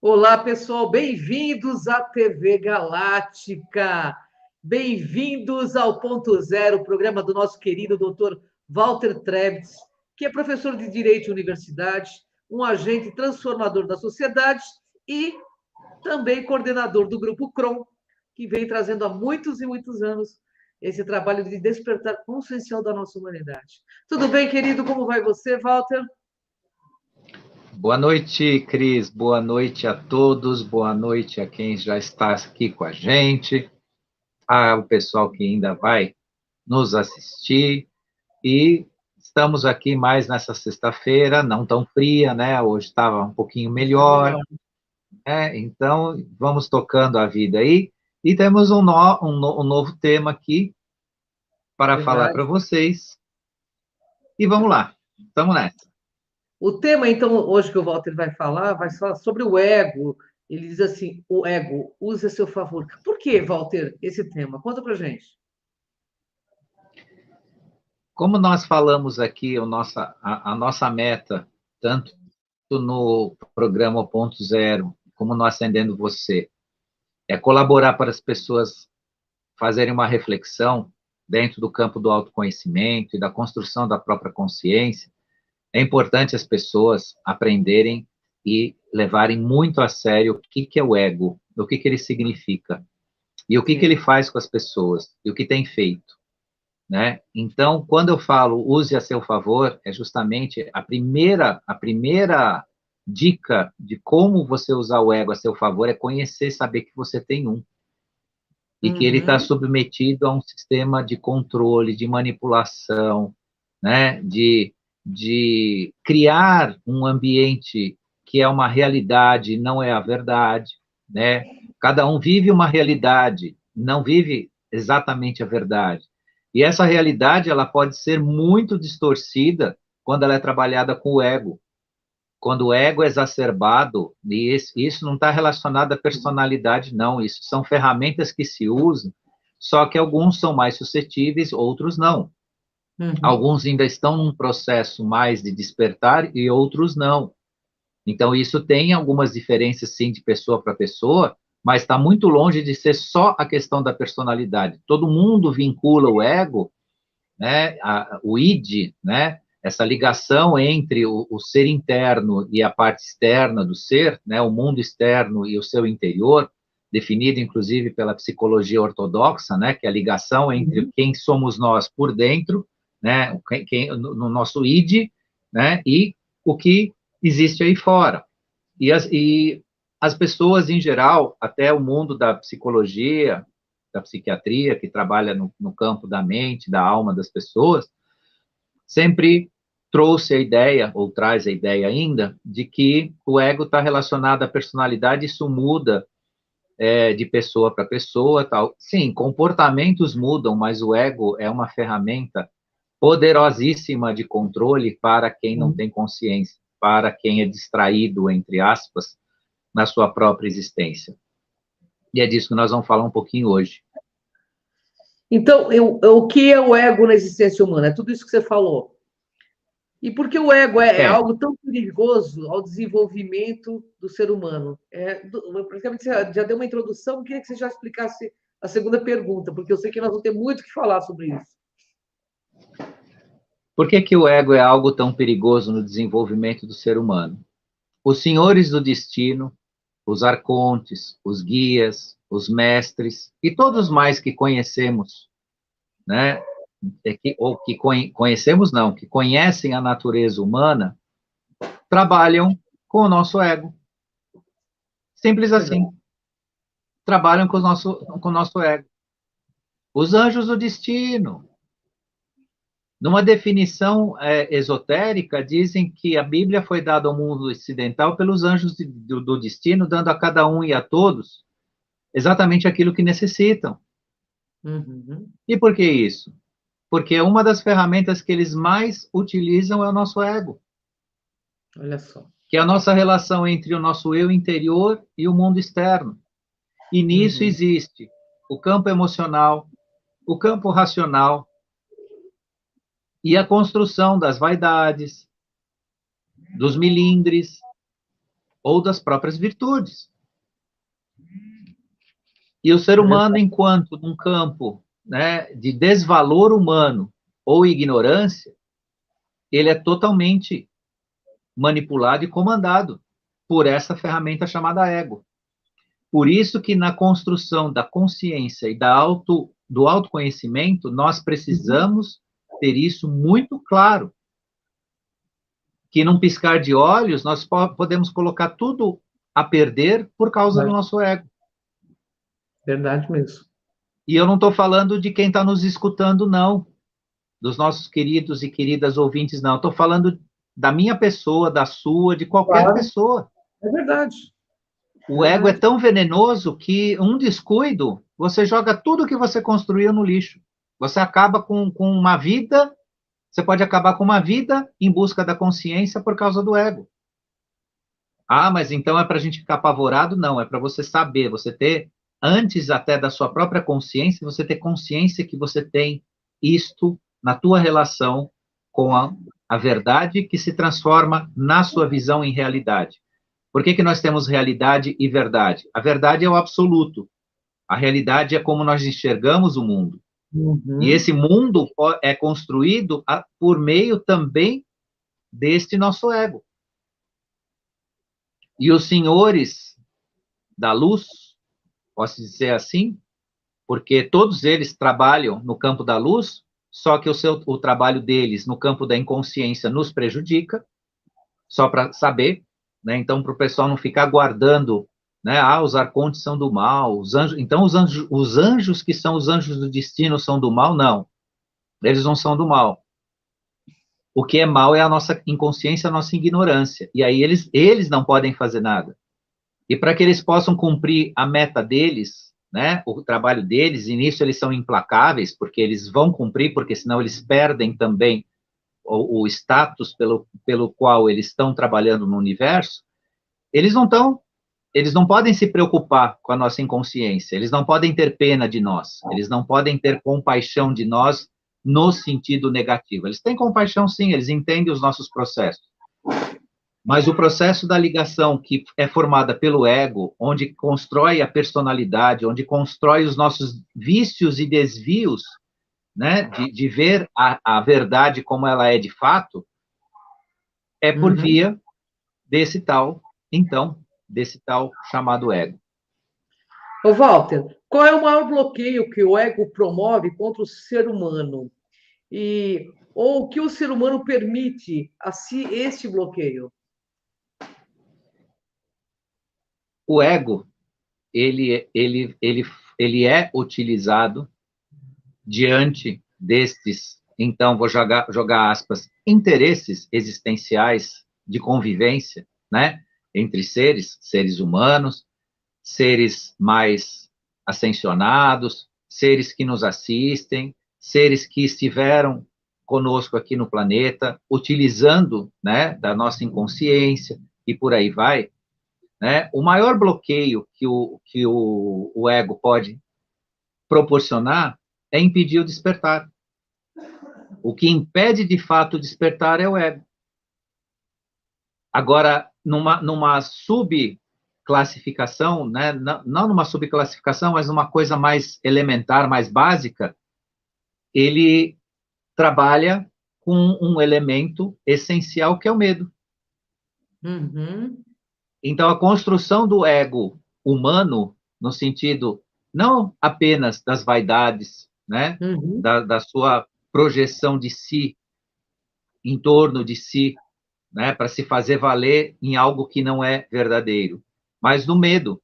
Olá, pessoal, bem-vindos à TV Galáctica, bem-vindos ao Ponto Zero, programa do nosso querido doutor Walter Trebitz, que é professor de Direito em universidade, um agente transformador da sociedade e também coordenador do Grupo CROM, que vem trazendo há muitos e muitos anos esse trabalho de despertar consciencial da nossa humanidade. Tudo bem, querido? Como vai você, Walter? Boa noite, Cris. Boa noite a todos. Boa noite a quem já está aqui com a gente, ao pessoal que ainda vai nos assistir. E estamos aqui mais nessa sexta-feira, não tão fria, né? Hoje estava um pouquinho Está melhor, melhor. né? Então, vamos tocando a vida aí. E temos um novo tema aqui para falar Verdade. para vocês. E vamos lá, estamos nessa. O tema, então, hoje que o Walter vai falar sobre o ego. Ele diz assim: o ego, use a seu favor. Por que, Walter, esse tema? Conta pra gente. Como nós falamos aqui, a nossa meta, tanto no programa Ponto Zero, como no Acendendo Você, é colaborar para as pessoas fazerem uma reflexão dentro do campo do autoconhecimento e da construção da própria consciência. É importante as pessoas aprenderem e levarem muito a sério o que é o ego, o que ele significa, e o que ele Sim. faz com as pessoas, e o que tem feito. Né? Então, quando eu falo use a seu favor, é justamente a primeira dica de como você usar o ego a seu favor é conhecer, saber que você tem um e que ele está Uhum. submetido a um sistema de controle, de manipulação, né? De criar um ambiente que é uma realidade, não é a verdade, né? Cada um vive uma realidade, não vive exatamente a verdade. E essa realidade ela pode ser muito distorcida quando ela é trabalhada com o ego. Quando o ego é exacerbado, e isso não está relacionado à personalidade, não. Isso são ferramentas que se usam, só que alguns são mais suscetíveis, outros não. Uhum. Alguns ainda estão num processo mais de despertar e outros não. Então, isso tem algumas diferenças, sim, de pessoa para pessoa, mas está muito longe de ser só a questão da personalidade. Todo mundo vincula o ego, né, o id, né, essa ligação entre o ser interno e a parte externa do ser, né, o mundo externo e o seu interior, definido inclusive pela psicologia ortodoxa, né, que é a ligação entre Uhum. quem somos nós por dentro, né, no nosso id, né, e o que existe aí fora. E as pessoas, em geral, até o mundo da psicologia, da psiquiatria, que trabalha no campo da mente, da alma das pessoas, sempre trouxe a ideia, ou traz a ideia ainda, de que o ego está relacionado à personalidade, isso muda de pessoa para pessoa, tal. Sim, comportamentos mudam, mas o ego é uma ferramenta poderosíssima de controle para quem não Uhum. tem consciência, para quem é distraído, entre aspas, na sua própria existência. E é disso que nós vamos falar um pouquinho hoje. Então, o que é o ego na existência humana? É tudo isso que você falou. E por que o ego é É, algo tão perigoso ao desenvolvimento do ser humano? Praticamente você já deu uma introdução, eu queria que você já explicasse a segunda pergunta, porque eu sei que nós vamos ter muito o que falar sobre isso. por que que o ego é algo tão perigoso no desenvolvimento do ser humano? Os senhores do destino, os arcontes, os guias, os mestres e todos mais que conhecemos, né? Ou que conhecemos não, que conhecem a natureza humana, trabalham com o nosso ego. Simples Verdade. assim. Trabalham com o nosso ego. Os anjos do destino. Numa definição esotérica, dizem que a Bíblia foi dada ao mundo ocidental pelos anjos do destino, dando a cada um e a todos exatamente aquilo que necessitam. Uhum. E por que isso? Porque uma das ferramentas que eles mais utilizam é o nosso ego, Olha só. que é a nossa relação entre o nosso eu interior e o mundo externo. E nisso Uhum. existe o campo emocional, o campo racional e a construção das vaidades, dos milindres, ou das próprias virtudes. E o ser humano, enquanto num campo, né, de desvalor humano ou ignorância, ele é totalmente manipulado e comandado por essa ferramenta chamada ego. Por isso que na construção da consciência e do autoconhecimento, nós precisamos ter isso muito claro, que num piscar de olhos, nós podemos colocar tudo a perder por causa do nosso ego. Verdade mesmo. E eu não estou falando de quem está nos escutando, não, dos nossos queridos e queridas ouvintes, não. Estou falando da minha pessoa, da sua, de qualquer pessoa. É verdade. O ego é tão venenoso que um descuido, você joga tudo que você construiu no lixo. Você acaba com uma vida, você pode acabar com uma vida em busca da consciência por causa do ego. Ah, mas então é para a gente ficar apavorado? Não, é para você saber, você ter, antes até da sua própria consciência, você ter consciência que você tem isto na tua relação com a verdade que se transforma na sua visão em realidade. Por que nós temos realidade e verdade? A verdade é o absoluto. A realidade é como nós enxergamos o mundo. Uhum. E esse mundo é construído por meio também deste nosso ego. E os senhores da luz, posso dizer assim, porque todos eles trabalham no campo da luz, só que o trabalho deles no campo da inconsciência nos prejudica, só para saber, né? Então, para o pessoal não ficar guardando, né? Ah, os arcontes são do mal, os anjos. Então, os anjos que são os anjos do destino são do mal? Não, eles não são do mal. O que é mal é a nossa inconsciência, a nossa ignorância. E aí eles não podem fazer nada. E para que eles possam cumprir a meta deles, né? O trabalho deles, e nisso eles são implacáveis, porque eles vão cumprir, porque senão eles perdem também o status pelo qual eles estão trabalhando no universo, eles não podem se preocupar com a nossa inconsciência, eles não podem ter pena de nós, eles não podem ter compaixão de nós no sentido negativo. Eles têm compaixão, sim, eles entendem os nossos processos. Mas o processo da ligação, que é formada pelo ego, onde constrói a personalidade, onde constrói os nossos vícios e desvios, né, de ver a verdade como ela é de fato, é por via desse tal chamado ego. Ô, Walter, qual é o maior bloqueio que o ego promove contra o ser humano? Ou que o ser humano permite a si este bloqueio? O ego, ele é utilizado diante destes, então, vou jogar aspas, interesses existenciais de convivência, né, entre seres humanos, seres mais ascensionados, seres que nos assistem, seres que estiveram conosco aqui no planeta, utilizando, né, da nossa inconsciência, e por aí vai, né? O maior bloqueio que o ego pode proporcionar é impedir o despertar. O que impede, de fato, o despertar é o ego. Agora, numa subclassificação, né? Não numa subclassificação, mas numa coisa mais elementar, mais básica, ele trabalha com um elemento essencial, que é o medo. Uhum. Então, a construção do ego humano, no sentido não apenas das vaidades, né? Da sua projeção de si, em torno de si, né? Para se fazer valer em algo que não é verdadeiro, mas no medo.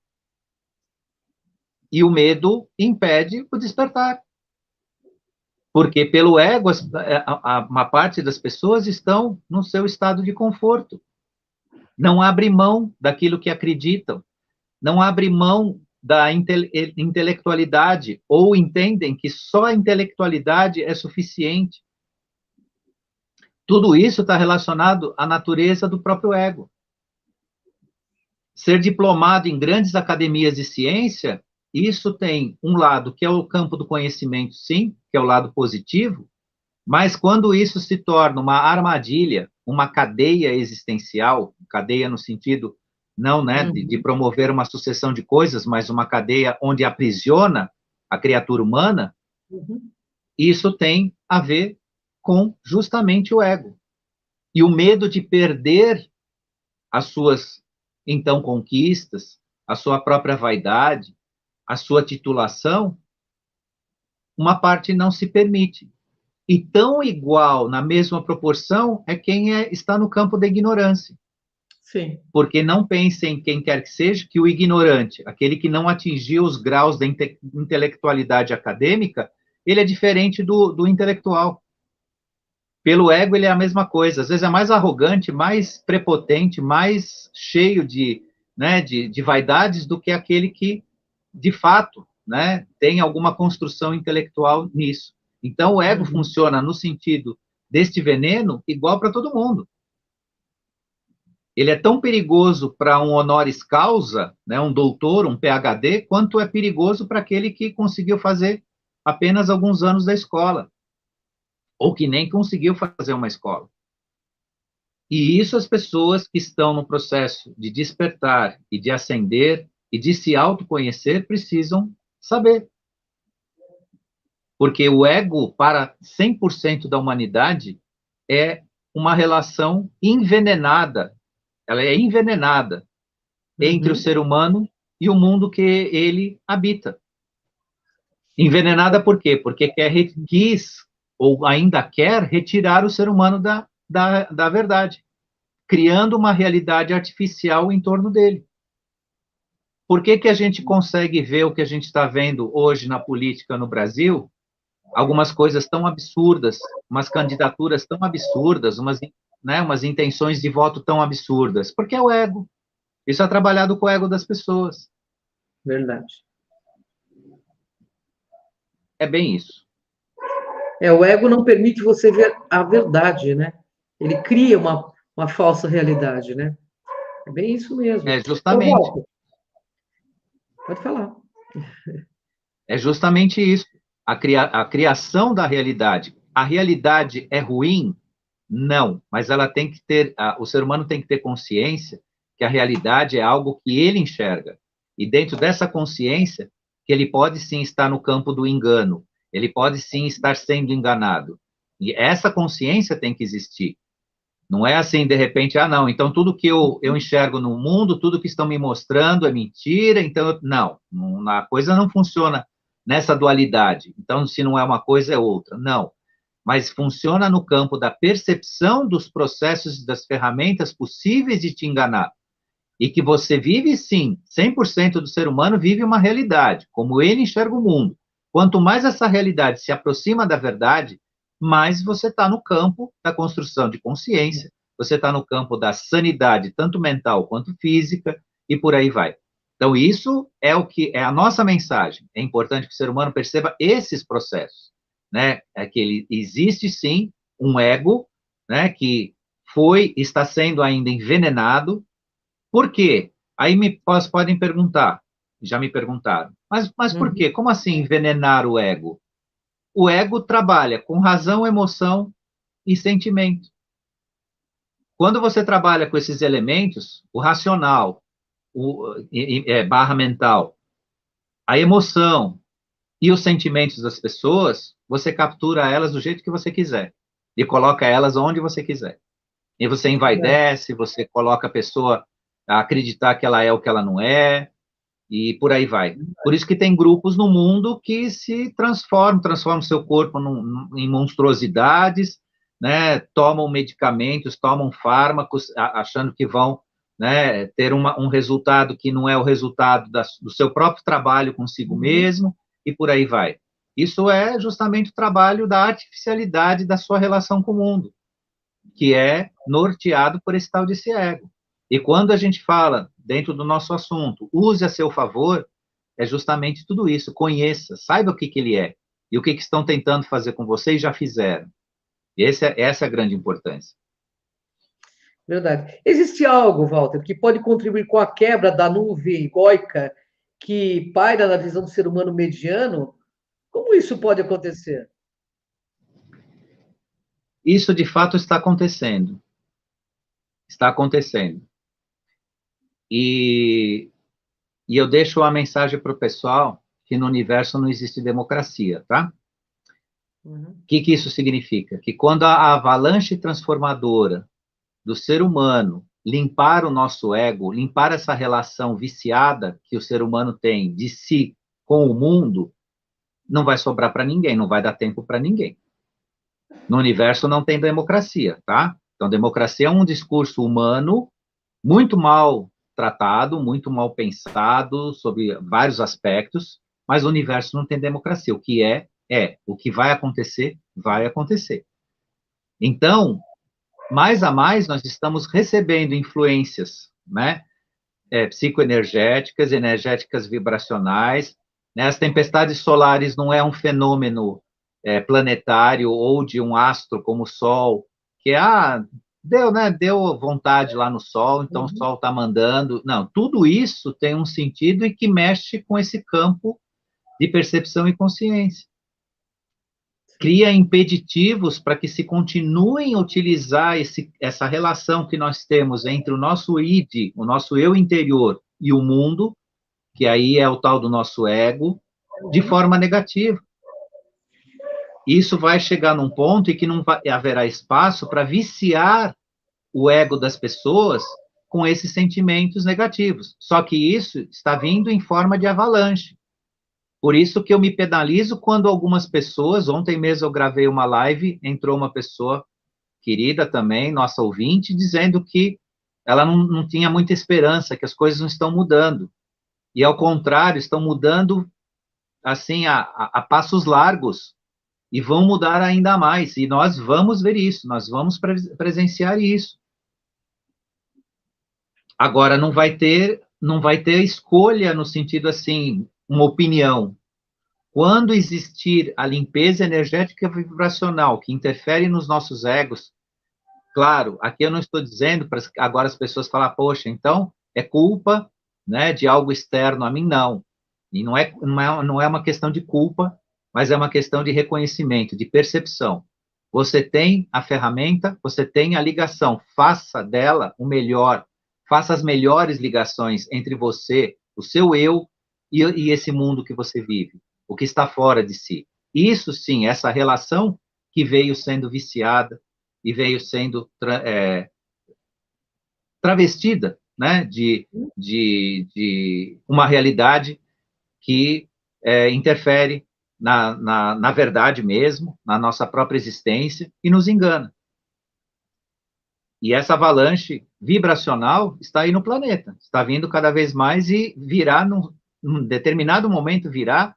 E o medo impede o despertar. Porque pelo ego, uma parte das pessoas estão no seu estado de conforto. Não abre mão daquilo que acreditam. Não abre mão da intelectualidade, ou entendem que só a intelectualidade é suficiente. Tudo isso está relacionado à natureza do próprio ego. Ser diplomado em grandes academias de ciência, isso tem um lado que é o campo do conhecimento, sim, que é o lado positivo, mas quando isso se torna uma armadilha, uma cadeia existencial, cadeia no sentido não, né, de promover uma sucessão de coisas, mas uma cadeia onde aprisiona a criatura humana, isso tem a ver com justamente o ego. E o medo de perder as suas, então, conquistas, a sua própria vaidade, a sua titulação, uma parte não se permite. E tão igual, na mesma proporção, é quem está no campo da ignorância. Sim. Porque não pense em quem quer que seja, que o ignorante, aquele que não atingiu os graus da intelectualidade acadêmica, ele é diferente do intelectual. Pelo ego, ele é a mesma coisa. Às vezes é mais arrogante, mais prepotente, mais cheio né, de vaidades do que aquele que, de fato, né, tem alguma construção intelectual nisso. Então, o ego funciona no sentido deste veneno igual para todo mundo. Ele é tão perigoso para um honoris causa, né, um doutor, um PhD, quanto é perigoso para aquele que conseguiu fazer apenas alguns anos da escola, ou que nem conseguiu fazer uma escola. E isso as pessoas que estão no processo de despertar e de ascender e de se autoconhecer precisam saber. Porque o ego, para 100% da humanidade, é uma relação envenenada. Ela é envenenada entre o ser humano e o mundo que ele habita. Envenenada por quê? Porque quis, ou ainda quer, retirar o ser humano da verdade, criando uma realidade artificial em torno dele. Por que a gente consegue ver o que a gente está vendo hoje na política no Brasil? Algumas coisas tão absurdas, umas candidaturas tão absurdas, umas intenções de voto tão absurdas. Porque é o ego. Isso é trabalhado com o ego das pessoas. Verdade. É bem isso. O ego não permite você ver a verdade, né? Ele cria uma falsa realidade, né? É bem isso mesmo. É justamente. Walter, pode falar. É justamente isso. A criação da realidade. A realidade é ruim? Não, mas ela tem que ter, o ser humano tem que ter consciência que a realidade é algo que ele enxerga. E dentro dessa consciência, que ele pode sim estar no campo do engano, ele pode sim estar sendo enganado. E essa consciência tem que existir. Não é assim, de repente, não, então tudo que eu enxergo no mundo, tudo que estão me mostrando é mentira, então, não, a coisa não funciona nessa dualidade. Então, se não é uma coisa, é outra. Não. Mas funciona no campo da percepção dos processos e das ferramentas possíveis de te enganar. E que você vive, sim, 100% do ser humano vive uma realidade, como ele enxerga o mundo. Quanto mais essa realidade se aproxima da verdade, mais você está no campo da construção de consciência, você está no campo da sanidade, tanto mental quanto física, e por aí vai. Então, isso é o que é a nossa mensagem. É importante que o ser humano perceba esses processos, né? É que ele existe sim um ego, né? Que está sendo ainda envenenado. Por quê? Aí podem perguntar, já me perguntaram, mas por quê? Como assim envenenar o ego? O ego trabalha com razão, emoção e sentimento. Quando você trabalha com esses elementos, o racional, barra mental, a emoção e os sentimentos das pessoas, você captura elas do jeito que você quiser e coloca elas onde você quiser. E você envaidece, você coloca a pessoa a acreditar que ela é o que ela não é, e por aí vai. Por isso que tem grupos no mundo que se transformam seu corpo em monstruosidades, né? Tomam medicamentos, tomam fármacos, achando que vão, né, ter um resultado que não é o resultado do seu próprio trabalho consigo mesmo, e por aí vai. Isso é justamente o trabalho da artificialidade da sua relação com o mundo, que é norteado por esse tal desse ego. E quando a gente fala, dentro do nosso assunto, use a seu favor, é justamente tudo isso. Conheça, saiba o que ele é e o que estão tentando fazer com você e já fizeram. Essa é a grande importância. Verdade. Existe algo, Walter, que pode contribuir com a quebra da nuvem egóica que paira na visão do ser humano mediano? Como isso pode acontecer? Isso, de fato, está acontecendo. Está acontecendo. E, e eu deixo uma mensagem para o pessoal que no universo não existe democracia, tá? Uhum. O que isso significa? Que quando a avalanche transformadora do ser humano limpar o nosso ego, limpar essa relação viciada que o ser humano tem de si com o mundo, não vai sobrar para ninguém, não vai dar tempo para ninguém. No universo não tem democracia, tá? Então, democracia é um discurso humano muito mal tratado, muito mal pensado sobre vários aspectos, mas o universo não tem democracia. O que é, é. O que vai acontecer, vai acontecer. Então, mais a mais, nós estamos recebendo influências, né? Psicoenergéticas, energéticas vibracionais. Né? As tempestades solares não é um fenômeno planetário ou de um astro como o Sol, que deu, né? Deu vontade lá no Sol, então o Sol está mandando. Não, tudo isso tem um sentido e que mexe com esse campo de percepção e consciência. Cria impeditivos para que se continuem a utilizar essa relação que nós temos entre o nosso id, o nosso eu interior e o mundo, que aí é o tal do nosso ego, de forma negativa. Isso vai chegar num ponto em que não haverá espaço para viciar o ego das pessoas com esses sentimentos negativos. Só que isso está vindo em forma de avalanche. Por isso que eu me penalizo quando algumas pessoas, ontem mesmo eu gravei uma live, entrou uma pessoa querida também, nossa ouvinte, dizendo que ela não tinha muita esperança, que as coisas não estão mudando. E, ao contrário, estão mudando, assim, a passos largos, e vão mudar ainda mais. E nós vamos ver isso, nós vamos presenciar isso. Agora, não vai ter escolha no sentido, assim, uma opinião. Quando existir a limpeza energética vibracional que interfere nos nossos egos, claro, aqui eu não estou dizendo para agora as pessoas falar, poxa, então é culpa, né, de algo externo a mim, não. E não é uma questão de culpa, mas é uma questão de reconhecimento, de percepção. Você tem a ferramenta, você tem a ligação, faça dela o melhor, faça as melhores ligações entre você, o seu eu e esse mundo que você vive, o que está fora de si. Isso sim, essa relação que veio sendo viciada e veio sendo travestida, né, de uma realidade que interfere na verdade mesmo, na nossa própria existência, e nos engana. E essa avalanche vibracional está aí no planeta, está vindo cada vez mais e virá, num determinado momento, virá,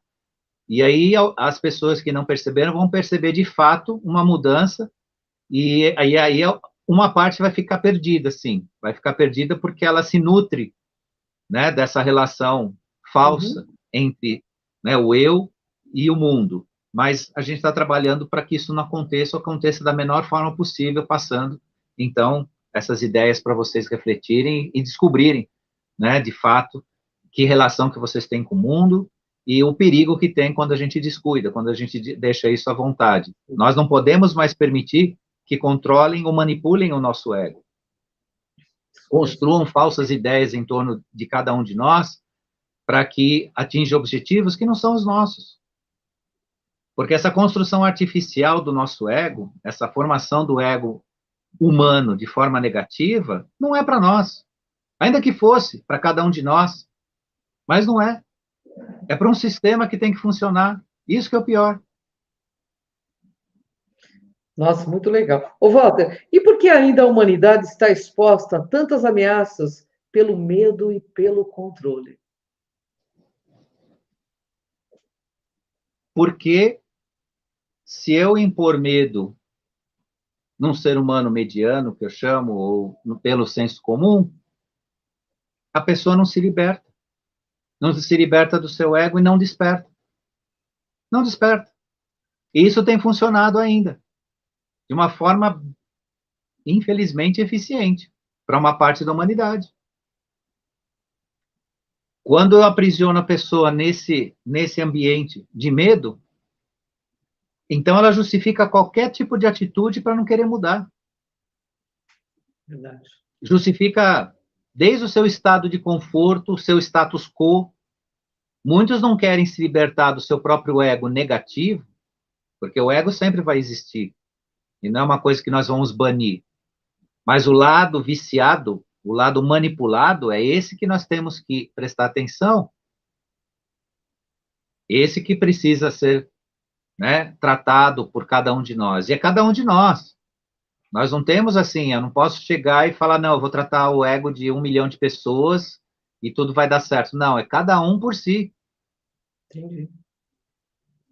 e aí as pessoas que não perceberam vão perceber de fato uma mudança, e aí uma parte vai ficar perdida, sim, vai ficar perdida porque ela se nutre, né, dessa relação falsa entre, né, o eu e o mundo. Mas a gente está trabalhando para que isso não aconteça da menor forma possível, passando, então, essas ideias para vocês refletirem e descobrirem, né, de fato, que relação que vocês têm com o mundo e o perigo que tem quando a gente descuida, quando a gente deixa isso à vontade. Nós não podemos mais permitir que controlem ou manipulem o nosso ego, construam falsas ideias em torno de cada um de nós para que atinja objetivos que não são os nossos. Porque essa construção artificial do nosso ego, essa formação do ego humano de forma negativa, não é para nós. Ainda que fosse para cada um de nós, mas não é. É para um sistema que tem que funcionar. Isso que é o pior. Nossa, muito legal. Ô, Walter, e por que ainda a humanidade está exposta a tantas ameaças pelo medo e pelo controle? Porque se eu impor medo num ser humano mediano, que eu chamo, ou pelo senso comum, a pessoa não se liberta. Não se liberta do seu ego e não desperta. Não desperta. E isso tem funcionado ainda, de uma forma, infelizmente, eficiente, para uma parte da humanidade. Quando eu aprisiono a pessoa nesse ambiente de medo, então ela justifica qualquer tipo de atitude para não querer mudar. Verdade. Justifica desde o seu estado de conforto, o seu status quo. Muitos não querem se libertar do seu próprio ego negativo, porque o ego sempre vai existir, e não é uma coisa que nós vamos banir. Mas o lado viciado, o lado manipulado, é esse que nós temos que prestar atenção. Esse que precisa ser, né, tratado por cada um de nós. E é cada um de nós. Nós não temos assim, eu não posso chegar e falar, não, eu vou tratar o ego de 1 milhão de pessoas e tudo vai dar certo. Não, é cada um por si. Entendi.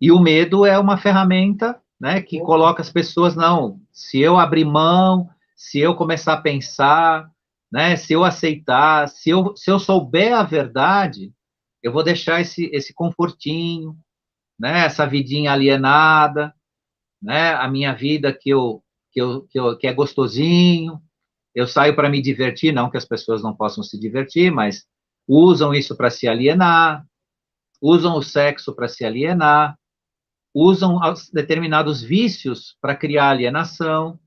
E o medo é uma ferramenta, né, que coloca as pessoas, não, se eu abrir mão, se eu começar a pensar, né, se eu aceitar, se eu souber a verdade, eu vou deixar esse confortinho, né, essa vidinha alienada, né, a minha vida que é gostosinho, eu saio para me divertir, não que as pessoas não possam se divertir, mas usam isso para se alienar, usam o sexo para se alienar, usam determinados vícios para criar alienação.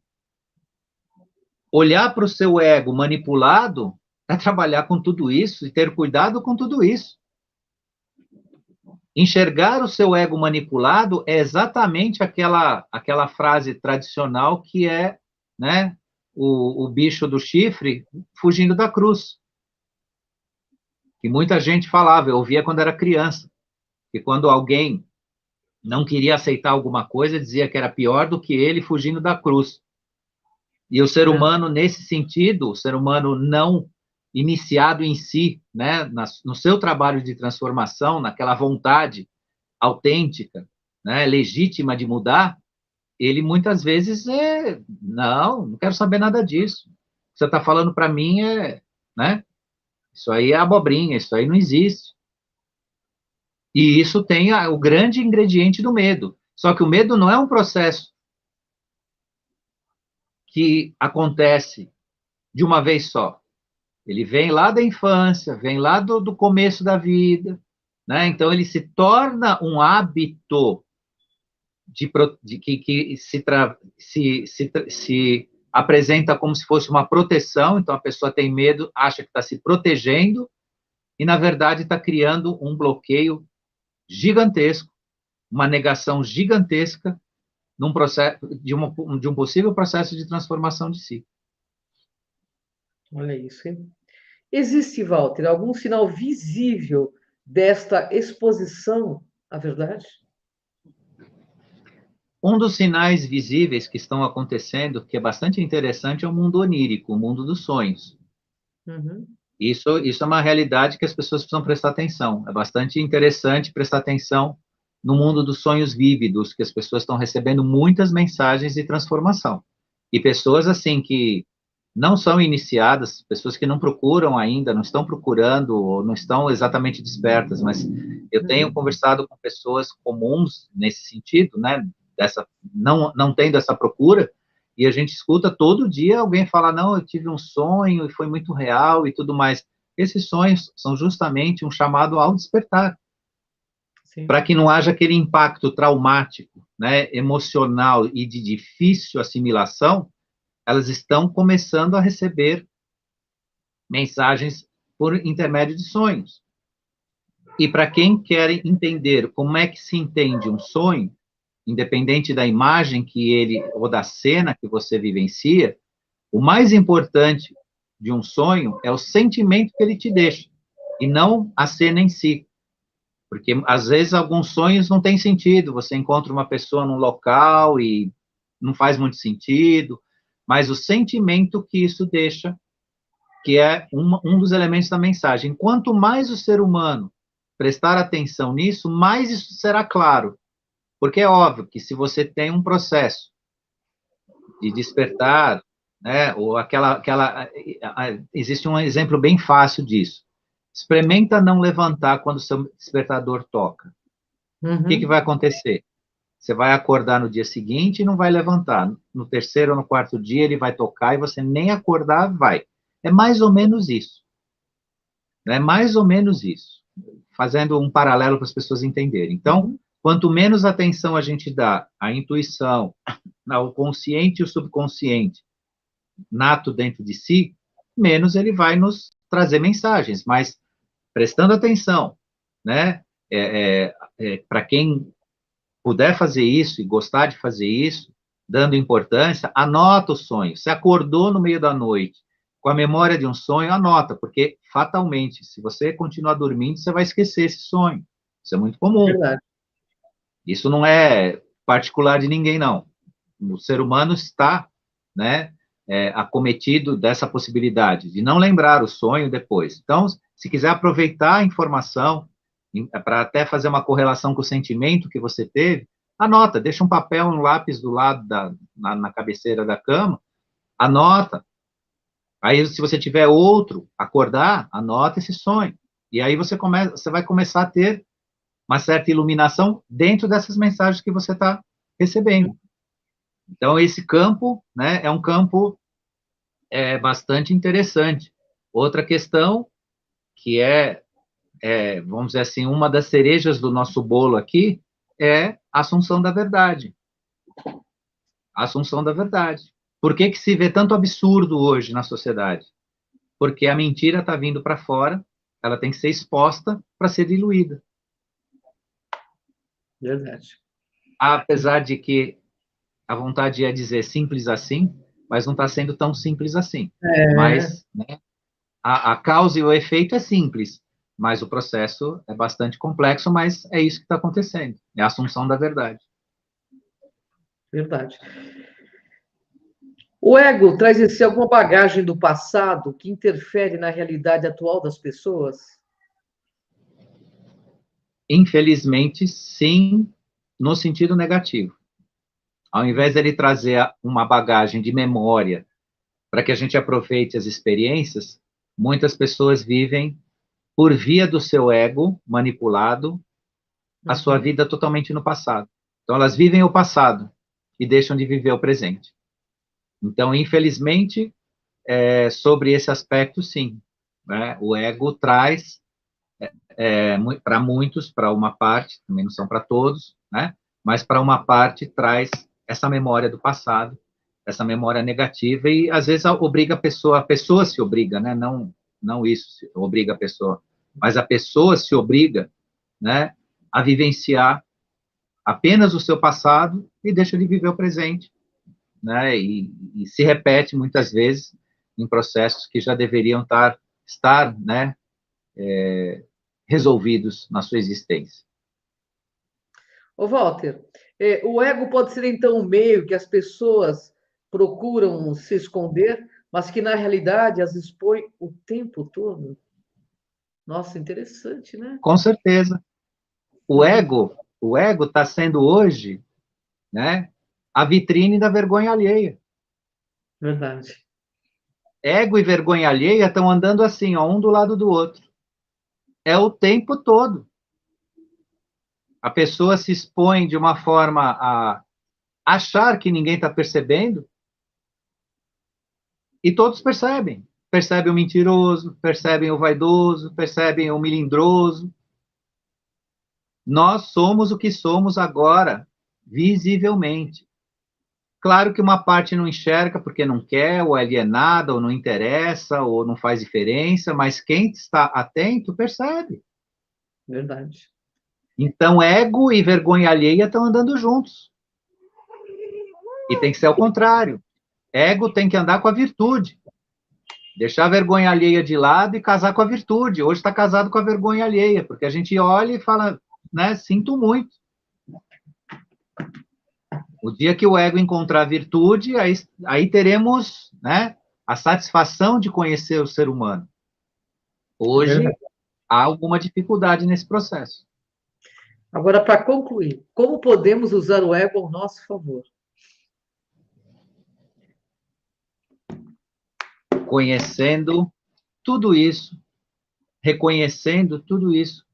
Olhar para o seu ego manipulado é trabalhar com tudo isso e ter cuidado com tudo isso. Enxergar o seu ego manipulado é exatamente aquela frase tradicional que é, né, o bicho do chifre fugindo da cruz. Que muita gente falava, eu ouvia quando era criança, que quando alguém não queria aceitar alguma coisa, dizia que era pior do que ele fugindo da cruz. E o ser humano, nesse sentido, o ser humano não iniciado em si, né, no seu trabalho de transformação, naquela vontade autêntica, né, legítima de mudar, ele muitas vezes não quero saber nada disso. O que você está falando para mim né, isso aí é abobrinha, isso aí não existe. E isso tem o grande ingrediente do medo. Só que o medo não é um processo que acontece de uma vez só. Ele vem lá da infância, vem lá do começo da vida, né? Então ele se torna um hábito que se apresenta como se fosse uma proteção. Então a pessoa tem medo, acha que está se protegendo e na verdade está criando um bloqueio gigantesco, uma negação gigantesca num processo de um possível processo de transformação de si. Olha isso, hein? Existe, Walter, algum sinal visível desta exposição à verdade? Um dos sinais visíveis que estão acontecendo, que é bastante interessante, é o mundo onírico, o mundo dos sonhos. Uhum. Isso é uma realidade que as pessoas precisam prestar atenção. É bastante interessante prestar atenção no mundo dos sonhos vívidos, que as pessoas estão recebendo muitas mensagens de transformação. E pessoas, assim, que não são iniciadas, pessoas que não procuram ainda, não estão procurando, ou não estão exatamente despertas, mas eu tenho conversado com pessoas comuns nesse sentido, né, não tendo essa procura, e a gente escuta todo dia alguém falar, não, eu tive um sonho e foi muito real e tudo mais. Esses sonhos são justamente um chamado ao despertar, para que não haja aquele impacto traumático, né, emocional e de difícil assimilação. Elas estão começando a receber mensagens por intermédio de sonhos. E para quem quer entender como é que se entende um sonho, independente da imagem que ele, ou da cena que você vivencia, o mais importante de um sonho é o sentimento que ele te deixa, e não a cena em si. Porque, às vezes, alguns sonhos não têm sentido, você encontra uma pessoa num local e não faz muito sentido, mas o sentimento que isso deixa, que é um dos elementos da mensagem. Quanto mais o ser humano prestar atenção nisso, mais isso será claro. Porque é óbvio que se você tem um processo de despertar, né, ou existe um exemplo bem fácil disso. Experimenta não levantar quando o seu despertador toca. O que vai acontecer? Você vai acordar no dia seguinte e não vai levantar. No terceiro ou no quarto dia ele vai tocar e você nem acordar vai. É mais ou menos isso. É mais ou menos isso. Fazendo um paralelo para as pessoas entenderem. Então, quanto menos atenção a gente dá à intuição, ao consciente e o subconsciente, nato dentro de si, menos ele vai nos trazer mensagens, mas prestando atenção, né? Para quem puder fazer isso e gostar de fazer isso, dando importância, anota o sonho. Se acordou no meio da noite com a memória de um sonho, anota, porque fatalmente, se você continuar dormindo, você vai esquecer esse sonho. Isso é muito comum. Verdade. Isso não é particular de ninguém, não. O ser humano está, né, acometido dessa possibilidade de não lembrar o sonho depois. Então, se quiser aproveitar a informação para até fazer uma correlação com o sentimento que você teve, anota, deixa um papel, um lápis do lado na cabeceira da cama, anota. Aí, se você tiver outro, acordar, anota esse sonho. E aí você vai começar a ter uma certa iluminação dentro dessas mensagens que você está recebendo. Então, esse campo, né, é um campo bastante interessante. Outra questão, que vamos dizer assim, uma das cerejas do nosso bolo aqui, é a assunção da verdade. A assunção da verdade. Por que se vê tanto absurdo hoje na sociedade? Porque a mentira está vindo para fora, ela tem que ser exposta para ser diluída. Verdade. Apesar de que a vontade é dizer simples assim, mas não está sendo tão simples assim. Mas, né, a causa e o efeito é simples, mas o processo é bastante complexo, mas é isso que está acontecendo, é a assunção da verdade. Verdade. O ego traz em si alguma bagagem do passado que interfere na realidade atual das pessoas? Infelizmente, sim, no sentido negativo. Ao invés dele trazer uma bagagem de memória para que a gente aproveite as experiências, muitas pessoas vivem, por via do seu ego manipulado, a sua vida totalmente no passado. Então, elas vivem o passado e deixam de viver o presente. Então, infelizmente, sobre esse aspecto, sim. Né? O ego traz, para muitos, para uma parte, também não são para todos, né? Mas para uma parte traz essa memória do passado, essa memória negativa, e às vezes obriga a pessoa se obriga, né? Não isso obriga a pessoa, mas a pessoa se obriga, né, a vivenciar apenas o seu passado e deixa de viver o presente, né? E se repete muitas vezes em processos que já deveriam estar, né, resolvidos na sua existência. Ô, Walter, o ego pode ser, então, um meio que as pessoas procuram se esconder, mas que, na realidade, as expõe o tempo todo? Nossa, interessante, né? Com certeza. O ego está sendo hoje, né, a vitrine da vergonha alheia. Verdade. Ego e vergonha alheia estão andando assim, ó, um do lado do outro. É o tempo todo. A pessoa se expõe de uma forma a achar que ninguém está percebendo, e todos percebem. Percebem o mentiroso, percebem o vaidoso, percebem o melindroso. Nós somos o que somos agora, visivelmente. Claro que uma parte não enxerga porque não quer, ou é alienada, ou não interessa, ou não faz diferença, mas quem está atento percebe. Verdade. Então, ego e vergonha alheia estão andando juntos. E tem que ser ao contrário. Ego tem que andar com a virtude. Deixar a vergonha alheia de lado e casar com a virtude. Hoje está casado com a vergonha alheia, porque a gente olha e fala, né, sinto muito. O dia que o ego encontrar a virtude, aí teremos, né, a satisfação de conhecer o ser humano. Hoje, há alguma dificuldade nesse processo. Agora, para concluir, como podemos usar o ego ao nosso favor? Conhecendo tudo isso, reconhecendo tudo isso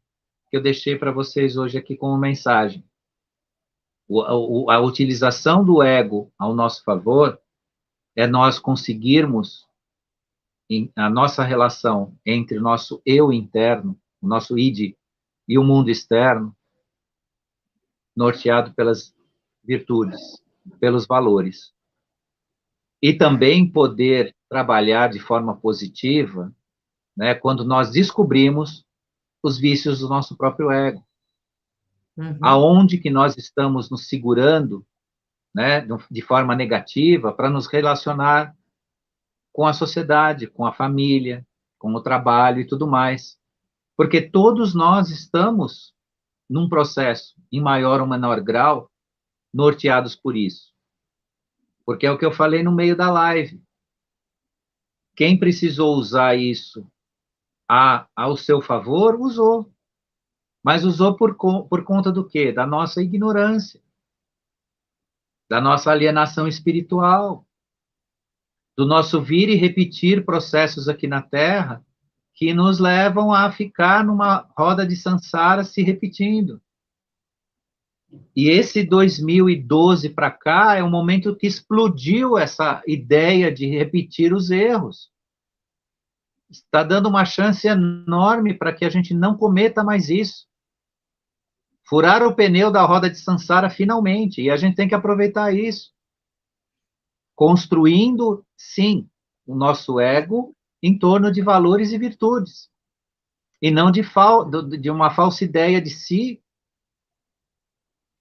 que eu deixei para vocês hoje aqui como mensagem. A utilização do ego ao nosso favor é nós conseguirmos a nossa relação entre o nosso eu interno, o nosso id, e o mundo externo, norteado pelas virtudes, pelos valores. E também poder trabalhar de forma positiva né, quando nós descobrimos os vícios do nosso próprio ego. Aonde que nós estamos nos segurando, né, de forma negativa para nos relacionar com a sociedade, com a família, com o trabalho e tudo mais. Porque todos nós estamos num processo, em maior ou menor grau, norteados por isso. Porque é o que eu falei no meio da live. Quem precisou usar isso ao seu favor, usou. Mas usou por conta do quê? Da nossa ignorância, da nossa alienação espiritual, do nosso vir e repetir processos aqui na Terra que nos levam a ficar numa roda de samsara se repetindo. E esse 2012 para cá é um momento que explodiu essa ideia de repetir os erros. Está dando uma chance enorme para que a gente não cometa mais isso. Furar o pneu da roda de samsara finalmente, e a gente tem que aproveitar isso. Construindo, sim, o nosso ego em torno de valores e virtudes, e não de uma falsa ideia de si,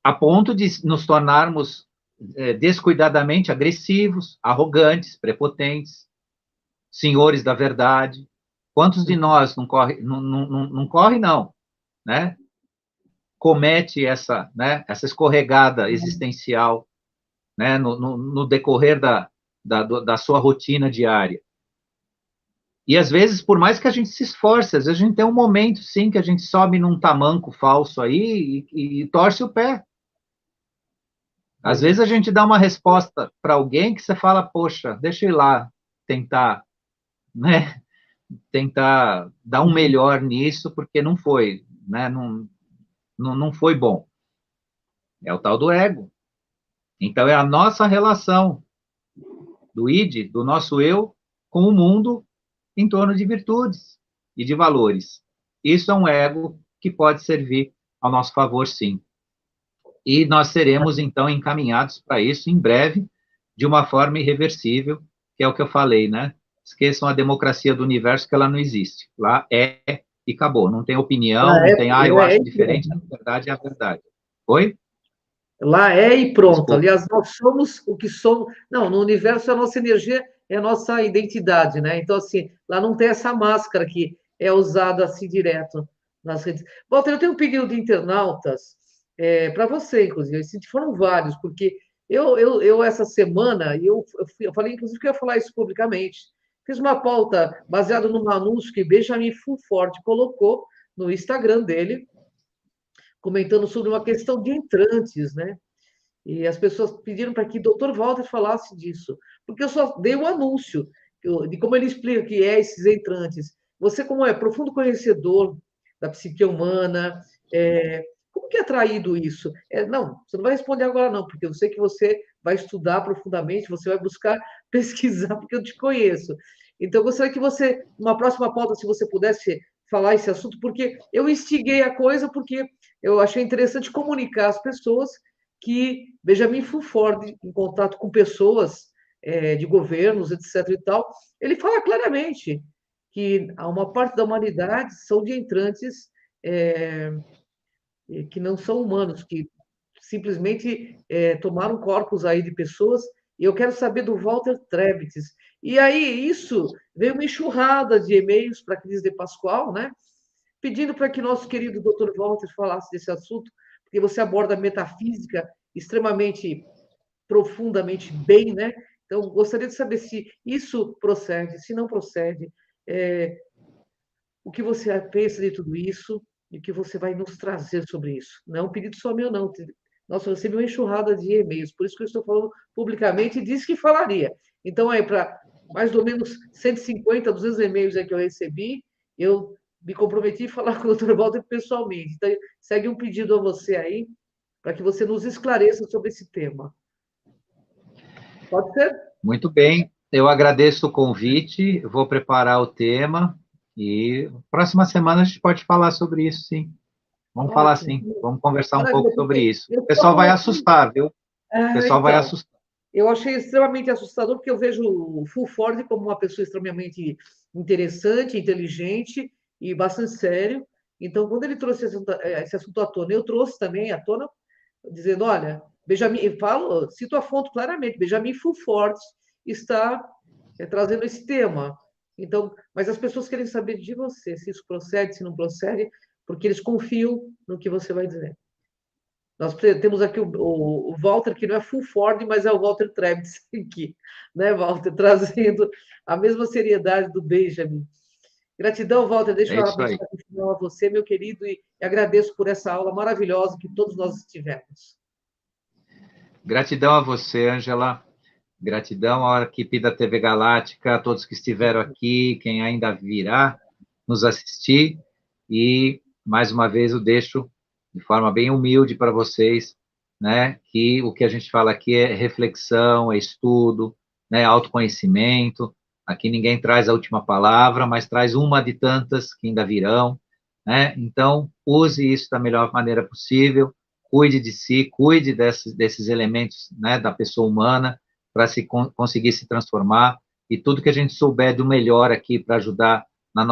a ponto de nos tornarmos descuidadamente agressivos, arrogantes, prepotentes, senhores da verdade. Quantos de nós não corre, não, né? Comete essa, né, essa escorregada existencial, né, no decorrer da sua rotina diária. E, às vezes, por mais que a gente se esforce, às vezes a gente tem um momento, sim, que a gente sobe num tamanco falso aí e torce o pé. Às vezes a gente dá uma resposta para alguém que você fala, poxa, deixa eu ir lá tentar, né, tentar dar um melhor nisso, porque não foi, né, não foi bom. É o tal do ego. Então, é a nossa relação do id, do nosso eu, com o mundo em torno de virtudes e de valores. Isso é um ego que pode servir ao nosso favor, sim. E nós seremos, então, encaminhados para isso em breve, de uma forma irreversível, que é o que eu falei, né? Esqueçam a democracia do universo, que ela não existe. Lá é e acabou. Não tem opinião, não tem, eu acho diferente, na verdade é a verdade. Oi? Lá é e pronto. Desculpa. Aliás, nós somos o que somos. Não, no universo a nossa energia é a nossa identidade, né? Então, assim, lá não tem essa máscara que é usada assim direto nas redes. Walter, eu tenho um pedido de internautas para você, inclusive. Foram vários, porque eu essa semana, eu falei, inclusive, que eu ia falar isso publicamente. Fiz uma pauta baseada num anúncio que Benjamin Fulford colocou no Instagram dele, comentando sobre uma questão de entrantes, né? E as pessoas pediram para que o Dr. Walter falasse disso, porque eu só dei um anúncio de como ele explica o que é esses entrantes. Você, como é profundo conhecedor da psique humana, como que é traído isso? Não, você não vai responder agora não, porque eu sei que você vai estudar profundamente, você vai buscar pesquisar, porque eu te conheço. Então, eu gostaria que você, numa próxima pauta, se você pudesse falar esse assunto, porque eu instiguei a coisa, porque eu achei interessante comunicar às pessoas que Benjamin Fulford, em contato com pessoas de governos, etc. e tal, ele fala claramente que há uma parte da humanidade são de entrantes que não são humanos, que simplesmente tomaram corpos aí de pessoas. E eu quero saber do Walter Trebtes. E aí, isso veio uma enxurrada de e-mails para a Cris de Pascoal, né? Pedindo para que nosso querido Dr. Walter falasse desse assunto, porque você aborda metafísica extremamente profundamente bem, né? Então, gostaria de saber se isso procede, se não procede, o que você pensa de tudo isso e o que você vai nos trazer sobre isso. Não é um pedido só meu, não. Nossa, eu recebi uma enxurrada de e-mails, por isso que eu estou falando publicamente e disse que falaria. Então, aí, para mais ou menos 150, 200 e-mails aí que eu recebi, eu me comprometi a falar com o Dr. Walter pessoalmente. Então, segue um pedido a você aí, para que você nos esclareça sobre esse tema. Pode ser? Muito bem, eu agradeço o convite, vou preparar o tema e próxima semana a gente pode falar sobre isso, sim. Vamos falar sim, vamos conversar um pouco sobre isso. O pessoal vai assustar, viu? O pessoal vai assustar. Eu achei extremamente assustador, porque eu vejo o Fulford como uma pessoa extremamente interessante, inteligente e bastante sério. Então, quando ele trouxe esse assunto à tona, eu trouxe também à tona, dizendo, olha, Benjamin, eu falo, cito a fonte claramente, Benjamin Fulford está trazendo esse tema. Então, mas as pessoas querem saber de você, se isso procede, se não procede, porque eles confiam no que você vai dizer. Nós temos aqui o Walter, que não é Fulford, mas é o Walter Trebitz aqui, né, Walter, trazendo a mesma seriedade do Benjamin. Gratidão, Walter. Deixa É eu isso aí. abençoar aqui a você, meu querido, e agradeço por essa aula maravilhosa que todos nós tivemos. Gratidão a você, Ângela. Gratidão à equipe da TV Galáctica, a todos que estiveram aqui, quem ainda virá nos assistir. E, mais uma vez, eu deixo de forma bem humilde para vocês, né, que o que a gente fala aqui é reflexão, é estudo, né, autoconhecimento. Aqui ninguém traz a última palavra, mas traz uma de tantas que ainda virão, né? Então, use isso da melhor maneira possível, cuide de si, cuide desses elementos, né, da pessoa humana, para conseguir se transformar, e tudo que a gente souber do melhor aqui para ajudar na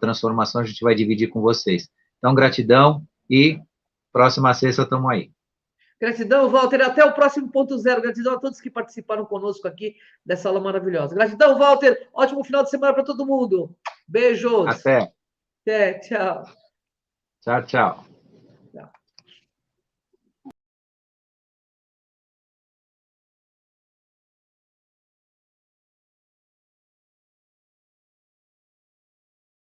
transformação, a gente vai dividir com vocês. Então, gratidão e próxima sexta estamos aí. Gratidão, Walter. Até o próximo ponto zero. Gratidão a todos que participaram conosco aqui dessa aula maravilhosa. Gratidão, Walter. Ótimo final de semana para todo mundo. Beijos. Até. Até, tchau. Tchau, tchau.